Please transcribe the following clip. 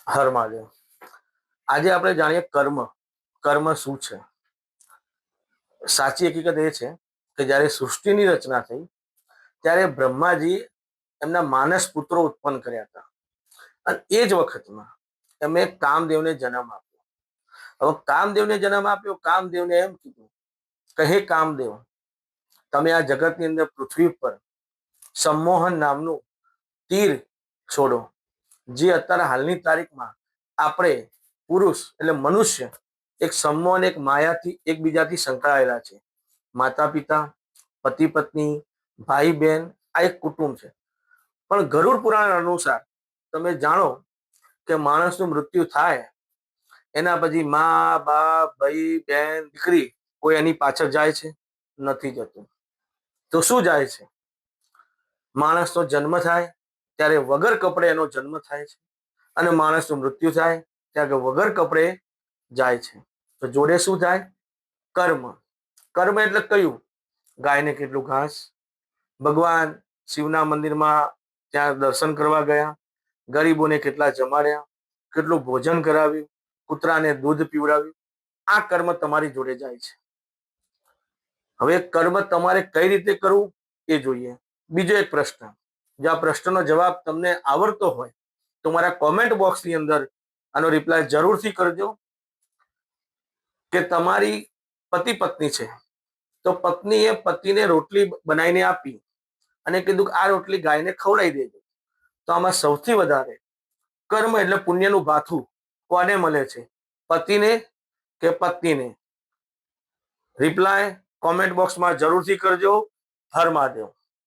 હર મહાદેવ. આજે આપણે જાણીએ કર્મ. કર્મ શું છે? સાચી હકીકત એ છે કે જ્યારે સૃષ્ટિની રચના થઈ ત્યારે બ્રહ્માજી એમના માનસ પુત્રો ઉત્પન્ન કર્યા હતા અને એ જ વખતમાં એમણે કામદેવને જન્મ આપ્યો. હવે કામદેવને જન્મ આપ્યો, કામદેવને એમ કીધું કે હે કામદેવ, તમે આ જગતની અંદર પૃથ્વી પર સંમોહન નામનું તીર છોડો, જે અત્યારે હાલની તારીખમાં આપણે પુરુષ એટલે મનુષ્ય એક સમૂહ એક માયાથી એકબીજાથી સંકળાયેલા છે. માતા પિતા, પતિ પત્ની, ભાઈ બહેન, આ એક કુટુંબ છે. પણ ગરુડ પુરાણ અનુસાર તમે જાણો કે માણસનું મૃત્યુ થાય એના પછી મા બાપ, ભાઈ બહેન, દીકરી કોઈ એની પાછળ જાય છે? નથી જતું. તો શું જાય છે? માણસનો જન્મ થાય ત્યારે વગર કપડે એનો જન્મ થાય છે અને માણસનું મૃત્યુ થાય ત્યારે વગર કપડે જાય છે. તો જોડે શું થાય? કર્મ. કર્મ એટલે કયું? ગાયને કેટલું ઘાસ, ભગવાન શિવના મંદિરમાં ત્યાં દર્શન કરવા ગયા, ગરીબોને કેટલા જમાડ્યા, કેટલું ભોજન કરાવ્યું, કૂતરાને દૂધ પીવડાવ્યું. આ કર્મ તમારી જોડે જાય છે. હવે કર્મ તમારે કઈ રીતે કરવું એ જોઈએ. બીજો એક પ્રશ્ન, જો આ પ્રશ્નનો જવાબ તમને આવડતો હોય તો મારા કોમેન્ટ બોક્સની અંદર આનો રિપ્લાય જરૂરથી કરજો કે તમારી પતિ પત્ની છે તો પત્નીએ પતિને રોટલી બનાવીને આપી અને કીધું કે આ રોટલી ગાયને ખવડાવી દેજો. તો આમાં સૌથી વધારે કર્મ એટલે પુણ્યનું ભાથું કોને મળે છે? પતિને કે પત્નીને? રિપ્લાય કોમેન્ટ બોક્સમાં જરૂરથી કરજો. હર મહાદેવ.